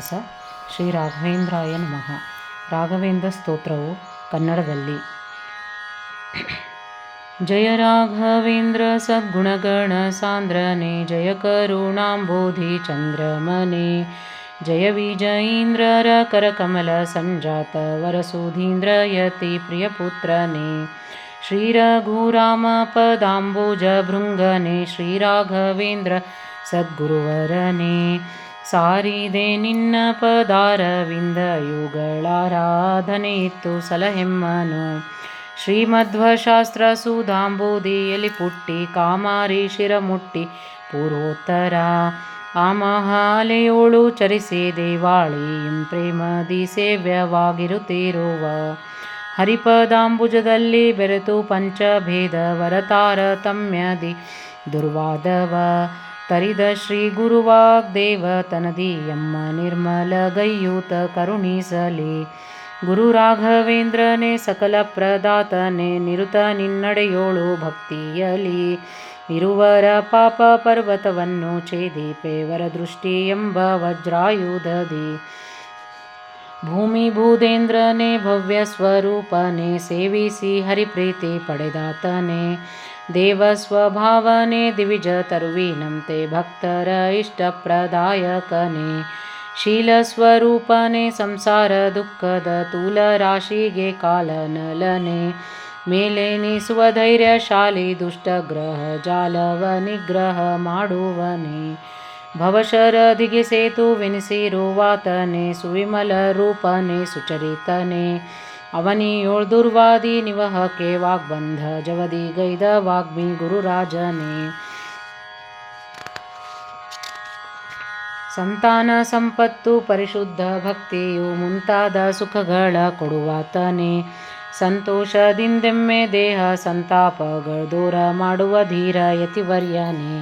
ವ್ಯಾಸ. ಶ್ರೀ ರಾಘವೇಂದ್ರಾಯ ನಮಃ. ರಾಘವೇಂದ್ರ ಸ್ತೋತ್ರವು ಕನ್ನಡದಲ್ಲಿ. ಜಯ ರಾಘವೇಂದ್ರ ಸದ್ಗುಣಗಣ ಸಾಂದ್ರನೆ, ಜಯ ಕರುಣಾಂಬೋಧಿ ಚಂದ್ರಮನೆ, ಜಯ ವಿಜಯೀಂದ್ರರ ಕರಕಮಲ ಸಂಜಾತ, ವರಸುಧೀಂದ್ರ ಯತಿ ಪ್ರಿಯಪುತ್ರನೆ, ಶ್ರೀ ರಘುರಾಮ ಪದಾಂಬುಜ ಭೃಂಗನೆ, ಶ್ರೀ ರಾಘವೇಂದ್ರ ಸದ್ಗುರುವರನೆ, ಸಾರಿದೆ ನಿನ್ನ ಪದಾರವಿಂದ ಯುಗಳಾರಾಧನೆ ಇತ್ತು ಸಲಹೆಮ್ಮನು. ಶ್ರೀಮಧ್ವಶಾಸ್ತ್ರ ಸುಧಾಂಬುದಿಯಲ್ಲಿ ಪುಟ್ಟಿ, ಕಾಮಾರಿ ಶಿರಮುಟ್ಟಿ ಪೂರ್ವೋತ್ತರ, ಆ ಮಹಾಲೆಯೋಳು ಚರಿಸಿ ದೇವಾಳಿಯಂ ಪ್ರೇಮದಿ ಸೇವ್ಯವಾಗಿರುತ್ತಿರುವ, ಹರಿಪದಾಂಬುಜದಲ್ಲಿ ಬೆರೆತು ಪಂಚಭೇದ ವರತಾರತಮ್ಯದಿ ದುರ್ವಾದವ ತರಿದ ಶ್ರೀ ಗುರುವಾಗ್ದೇವ ತನದಿಯಮ್ಮ ನಿರ್ಮಲಗೈಯೂತ ಕರುಣಿಸಲಿ. ಗುರು ರಾಘವೇಂದ್ರನೇ ಸಕಲ ಪ್ರದಾತನೇ, ನಿರುತ ನಿನ್ನಡೆಯೋಳು ಭಕ್ತಿಯಲಿ, ಇರುವರ ಪಾಪ ಪರ್ವತವನ್ನು ಛೇದಿಪೆ ವರದೃಷ್ಟಿ ಎಂಬ ವಜ್ರಾಯುಧದಿ. ಭೂಮಿ ಭೂದೇಂದ್ರನೇ ಭವ್ಯ ಸ್ವರೂಪನೇ, ಸೇವಿಸಿ ಹರಿಪ್ರೀತಿ ಪಡೆದಾತನೇ, ದೇವ ಸ್ವಭಾವನೆ ದಿವಿಜ ತರುವಿನಂತೆ ಭಕ್ತರ ಇಷ್ಟಪ್ರದಾಯಕನೇ, ಶೀಲ ಸ್ವರೂಪನೇ ಸಂಸಾರ ದುಃಖದ ತೂಲ ರಾಶಿಗೆ ಕಾಲನಲನೆ, ಮೇಲೆನಿಸುವ ಧೈರ್ಯಶಾಲಿ ದುಷ್ಟಗ್ರಹ ಜಾಲವ ನಿಗ್ರಹ ಮಾಡುವನೇ, ಭವಶರದಿಗೆ ಸೇತುವೆನಿಸಿರುವಾತನೇ, ಸುವಿಮಲ ರೂಪನೇ ಸುಚರಿತನೇ, ಅವನಿಯೋಳ್ ದುರ್ವಾದಿ ನಿವಹಕ್ಕೆ ವಾಗ್ಬಂಧ ಜವದಿಗೈದ ವಾಗ್ಮಿ ಗುರುರಾಜನೇ, ಸಂತಾನ ಸಂಪತ್ತು ಪರಿಶುದ್ಧ ಭಕ್ತಿಯು ಮುಂತಾದ ಸುಖಗಳ ಕೊಡುವಾತನೇ, ಸಂತೋಷದಿಂದೆಮ್ಮೆ ದೇಹ ಸಂತಾಪಗಳು ದೂರ ಮಾಡುವ ಧೀರ ಯತಿವರ್ಯನೇ,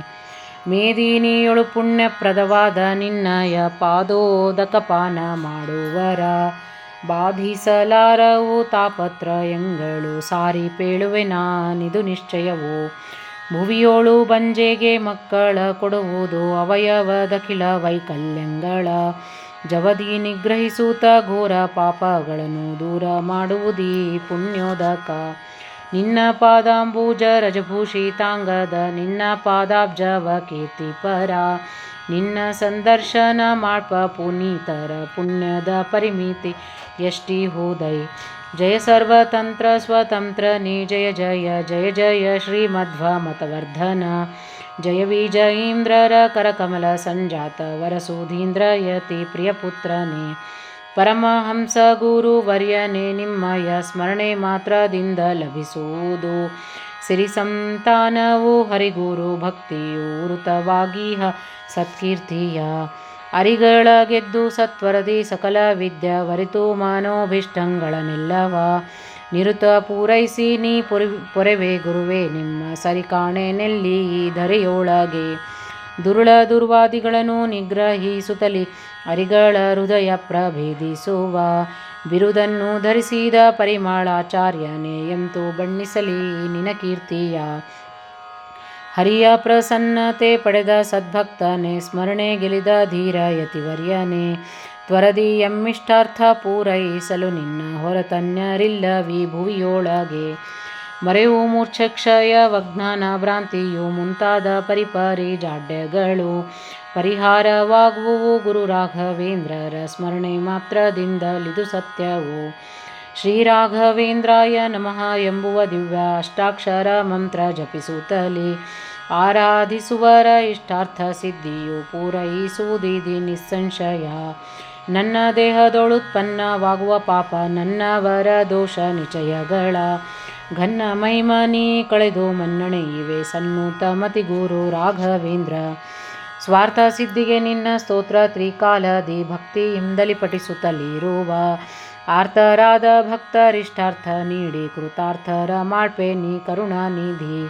ಮೇದಿನಿಯೊಳು ಪುಣ್ಯಪ್ರದವಾದ ನಿನ್ನಯ ಪಾದೋದಕ ಪಾನ ಮಾಡುವರ, ಬಾಧಿಸಲಾರವು ತಾಪತ್ರಯಂಗಳು ಸಾರಿ ಪೇಳುವೆ ನಾನಿದು ನಿಶ್ಚಯವು, ಭುವಿಯೋಳು ಬಂಜೆಗೆ ಮಕ್ಕಳ ಕೊಡುವುದು ಅವಯವದಖಿಲ ವೈಕಲ್ಯಂಗಳ, ಜವದಿ ನಿಗ್ರಹಿಸುತ್ತ ಘೋರ ಪಾಪಗಳನ್ನು ದೂರ ಮಾಡುವುದೀ ಪುಣ್ಯೋದಕ, ನಿನ್ನ ಪಾದಾಂಬುಜ ರಜಭೂಷಿತಾಂಗದ ನಿನ್ನ ಪಾದಾಬ್ಜವ ಕೀರ್ತಿಪರ, ನಿನ್ನ ಸಂದರ್ಶನ ಮಾಡ್ಪ ಪುನೀತರ ಪುಣ್ಯದ ಪರಿಮಿತಿ ಎಷ್ಟಿಹುದೈ. ಜಯ ಸರ್ವತಂತ್ರ ಸ್ವತಂತ್ರ ನೀ ಜಯ ಜಯ ಜಯ ಜಯ ಶ್ರೀಮಧ್ವ ಮತವರ್ಧನ, ಜಯ ವಿಜಯೀಂದ್ರರ ಕರಕಮಲ ಸಂಜಾತ, ವರಸುಧೀಂದ್ರ ಯತಿ ಪ್ರಿಯಪುತ್ರನೇ, ಪರಮಹಂಸ ಗುರು ವರ್ಯನೇ, ನಿಮ್ಮಯ ಸ್ಮರಣೆ ಮಾತ್ರದಿಂದ ಲಭಿಸುವುದು ಸಿರಿ ಸಂತಾನವು, ಹರಿಗುರು ಭಕ್ತಿಯು ವೃತವಾಗಿಹ ಸತ್ಕೀರ್ತಿಯ, ಅರಿಗಳ ಗೆದ್ದು ಸತ್ವರದಿ ಸಕಲ ವಿದ್ಯ ವರಿತು ಮನೋಭಿಷ್ಟಗಳನ್ನೆಲ್ಲವ, ನಿರುತ ಪೂರೈಸಿ ನೀ ಪೊರೆವೆ ಗುರುವೇ ನಿಮ್ಮ ಸರಿ ಕಾಣೆನೆಲ್ಲಿ ಈ ಧರೆಯೊಳಗೆ, ದುರುಳ ದುರ್ವಾದಿಗಳನ್ನು ನಿಗ್ರಹಿಸುತ್ತಲಿ ಅರಿಗಳ ಹೃದಯ ಪ್ರಭೇದಿಸುವ, ಬಿರುದನ್ನು ಧರಿಸಿದ ಪರಿಮಳಾಚಾರ್ಯನೇ ಎಂತೂ ಬಣ್ಣಿಸಲಿ ನಿನ ಕೀರ್ತಿಯ, ಹರಿಯ ಪ್ರಸನ್ನತೆ ಪಡೆದ ಸದ್ಭಕ್ತನೇ, ಸ್ಮರಣೆ ಗೆಲಿದ ಧೀರ ಯತಿವರ್ಯನೇ, ತ್ವರದಿ ಎಮ್ಮಿಷ್ಟಾರ್ಥ ಪೂರೈಸಲು ನಿನ್ನ ಹೊರತನ್ಯರಿಲ್ಲವೀ ಭುವಿಯೊಳಗೆ, ಮರೆವು ಮೂರ್ಛಕ್ಷಯ ವಜ್ಞಾನ ಭ್ರಾಂತಿಯು ಮುಂತಾದ ಪರಿಪರಿ ಜಾಡ್ಯಗಳು ಪರಿಹಾರವಾಗುವು ಗುರು ರಾಘವೇಂದ್ರರ ಸ್ಮರಣೆ ಮಾತ್ರದಿಂದಲಿದು ಸತ್ಯವು. ಶ್ರೀ ರಾಘವೇಂದ್ರಾಯ ನಮಃ ಎಂಬುವ ದಿವ್ಯ ಅಷ್ಟಾಕ್ಷರ ಮಂತ್ರ ಜಪಿಸುತ್ತಲೇ ಆರಾಧಿಸುವರ ಇಷ್ಟಾರ್ಥ ಸಿದ್ಧಿಯು ಪೂರೈಸುವುದಿದೆ ನಿಸ್ಸಂಶಯ, ನನ್ನ ದೇಹದೊಳುತ್ಪನ್ನವಾಗುವ ಪಾಪ ನನ್ನವರ ದೋಷ ನಿಚಯಗಳ, ಘನ್ನ ಮಹಿಮನಿ ಕಳೆದು ಮನ್ನಣೆಯಿವೆ ಸನ್ನೂತ ಮತಿ ಗುರು ರಾಘವೇಂದ್ರ, ಸ್ವಾರ್ಥ ಸಿದ್ಧಿಗೆ ನಿನ್ನ ಸ್ತೋತ್ರ ತ್ರಿಕಾಲದಿ ಭಕ್ತಿಯಿಂದಲಿ ಪಠಿಸುತ್ತಲಿರುವ, ಆರ್ತರಾದ ಭಕ್ತರಿಷ್ಟಾರ್ಥ ನೀಡಿ ಕೃತಾರ್ಥರ ಮಾಡ್ಪೆ ನೀ ಕರುಣಾನಿಧಿ,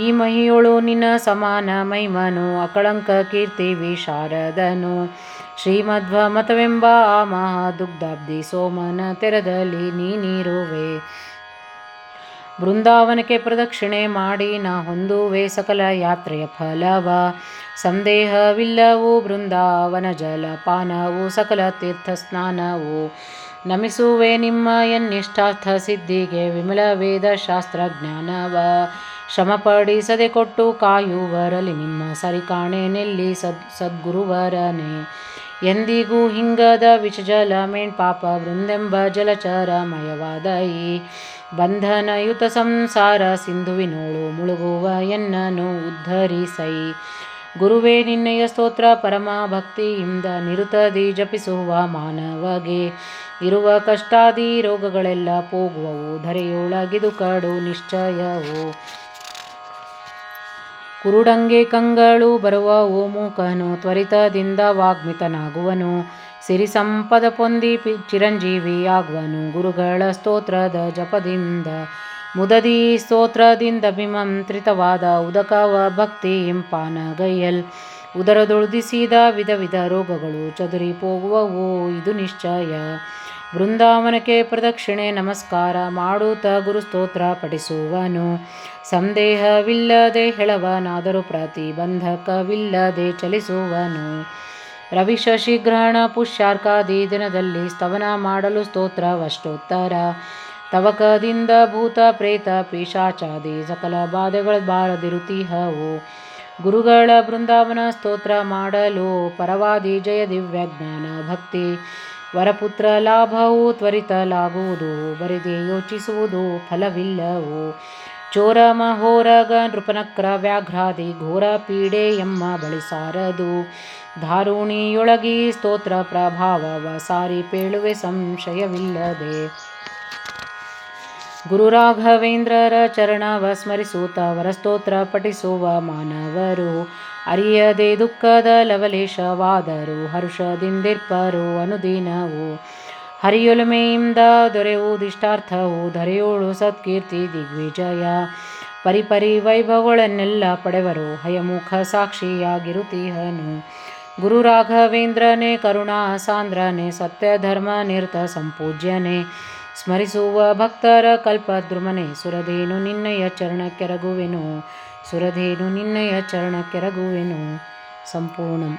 ಈ ಮಹಿಯೋಳು ನಿನ್ನ ಸಮಾನ ಮಹಿಮನು ಅಕಳಂಕ ಕೀರ್ತಿ ವಿಶಾರದನು, ಶ್ರೀಮಧ್ವ ಮತವೆಂಬ ಆ ಮಹಾ ದುಗ್ಧಾಬ್ಧಿ ಸೋಮನ ತೆರದಲ್ಲಿ ನೀನಿರುವೆ, ಬೃಂದಾವನಕ್ಕೆ ಪ್ರದಕ್ಷಿಣೆ ಮಾಡಿ ನಾ ಹೊಂದುವೆ ಸಕಲ ಯಾತ್ರೆಯ ಫಲವ. ಸಂದೇಹವಿಲ್ಲವೂ ಬೃಂದಾವನ ಜಲಪಾನವು ಸಕಲ ತೀರ್ಥ ಸ್ನಾನವು. ನಮಿಸುವೆ ನಿಮ್ಮ ಎನ್ನಿಷ್ಟಾರ್ಥ ಸಿದ್ಧಿಗೆ ವಿಮಲ ವೇದ ಶಾಸ್ತ್ರ ಜ್ಞಾನವ. ಶ್ರಮಪಡಿಸದೆ ಕೊಟ್ಟು ಕಾಯುವರಲಿ ನಿಮ್ಮ ಸರಿ ಕಾಣೆನೆಲ್ಲಿ ಸದ್ಗುರುವರನೆ. ಎಂದಿಗೂ ಹಿಂಗದ ವಿಷಜಲ ಮೇಣ್ಪಾಪ ಬೃಂದೆಂಬ ಜಲಚರಮಯವಾದ ಈ ಬಂಧನಯುತ ಸಂಸಾರ ಸಿಂಧುವಿನೋಳು ಮುಳುಗುವ ಎನ್ನನು ಉದ್ಧರಿಸೈ. ಗುರುವೇ ನಿನ್ನಯ ಸ್ತೋತ್ರ ಪರಮ ಭಕ್ತಿಯಿಂದ ನಿರುತದಿ ಜಪಿಸುವ ಮಾನವಗೆ ಇರುವ ಕಷ್ಟಾದಿ ರೋಗಗಳೆಲ್ಲ ಹೋಗುವವು ಧರೆಯೊಳಗಿದು ಕಡು ನಿಶ್ಚಯವು. ಕುರುಡಂಗೆ ಕಂಗಳು ಬರುವವು ಮೂಕನು ತ್ವರಿತದಿಂದ ವಾಗ್ಮಿತನಾಗುವನು. ಸಿರಿ ಸಂಪದ ಪೊಂದಿ ಚಿರಂಜೀವಿಯಾಗುವನು ಗುರುಗಳ ಸ್ತೋತ್ರದ ಜಪದಿಂದ. ಮುದದಿ ಸ್ತೋತ್ರದಿಂದ ಬಿಮಂತ್ರಿತವಾದ ಉದಕವ ಭಕ್ತಿ ಇಂಪಾನಗೈಯಲ್. ಉದರದೊಳುದಿಸಿದ ವಿಧ ವಿಧ ರೋಗಗಳು ಚದುರಿ ಹೋಗುವವು ಇದು ನಿಶ್ಚಯ. ಬೃಂದಾವನಕ್ಕೆ ಪ್ರದಕ್ಷಿಣೆ ನಮಸ್ಕಾರ ಮಾಡುತ್ತ ಗುರುಸ್ತೋತ್ರ ಪಠಿಸುವನು. ಸಂದೇಹವಿಲ್ಲದೆ ಹೆಳವನಾದರೂ ಪ್ರತಿಬಂಧಕವಿಲ್ಲದೆ ಚಲಿಸುವನು. ರವಿ ಶಶಿಗ್ರಹಣ ಪುಷ್ಯಾರ್ಕಾದಿ ದಿನದಲ್ಲಿ ಸ್ತವನ ಮಾಡಲು ಸ್ತೋತ್ರವಷ್ಟೋತ್ತರ. ತವಕದಿಂದ ಭೂತ ಪ್ರೇತ ಪಿಶಾಚಾದಿ ಸಕಲ ಬಾಧೆಗಳ ಬಾರದಿರುತಿಹವು. ಗುರುಗಳ ಬೃಂದಾವನ ಸ್ತೋತ್ರ ಮಾಡಲು ಪರವಾದಿ ಜಯ ದಿವ್ಯ ಜ್ಞಾನ ಭಕ್ತಿ. ವರಪುತ್ರ ಲಾಭವು ತ್ವರಿತಲಾಗುವುದು ಬರಿದೆ ಯೋಚಿಸುವುದು ಫಲವಿಲ್ಲವು. ಚೋರ ಮಹೋರಗ ನೃಪನಕ್ರ ವ್ಯಾಘ್ರಾದಿ ಘೋರ ಪೀಡೆ ಎಮ್ಮ ಬಳಿ ಸಾರದು. ಧಾರುಣಿಯೊಳಗಿ ಸ್ತೋತ್ರ ಪ್ರಭಾವವ ಸಾರಿ ಪೇಳುವೆ ಸಂಶಯವಿಲ್ಲದೆ. ಗುರು ರಾಘವೇಂದ್ರರ ಚರಣವ ಸ್ಮರಿಸುತ್ತ ವರಸ್ತೋತ್ರ ಪಠಿಸುವ ಮಾನವರು ಅರಿಯದೆ ದುಃಖದ ಲವಲೇಶವಾದರು ಹರ್ಷದಿಂದಿರ್ಪರು ಅನುದಿನವು. ಹರಿಯೊಲುಮೆಯಿಂದ ದೊರೆಯುವುದಿಷ್ಟಾರ್ಥವು ಧರೆಯೋಳು ಸತ್ಕೀರ್ತಿ ದಿಗ್ವಿಜಯ. ಪರಿಪರಿ ವೈಭವಗಳನ್ನೆಲ್ಲ ಪಡೆವರು ಹಯಮುಖ ಸಾಕ್ಷಿಯಾಗಿರುತ್ತೀಹನು. ಗುರು ರಾಘವೇಂದ್ರನೇ ಕರುಣಾ ಸಾಂದ್ರನೇ ಸತ್ಯ ಧರ್ಮ ನಿರತ ಸಂಪೂಜ್ಯನೇ. ಸ್ಮರಿಸುವ ಭಕ್ತರ ಕಲ್ಪದ್ರುಮನೆ ಸುರಧೇನು ನಿನ್ನಯ ಚರಣಕ್ಕೆರಗುವೆನು. ಸುರಧೇನು ನಿನ್ನಯ ಚರಣಕ್ಕೆರಗುವೆನು. ಸಂಪೂರ್ಣಂ.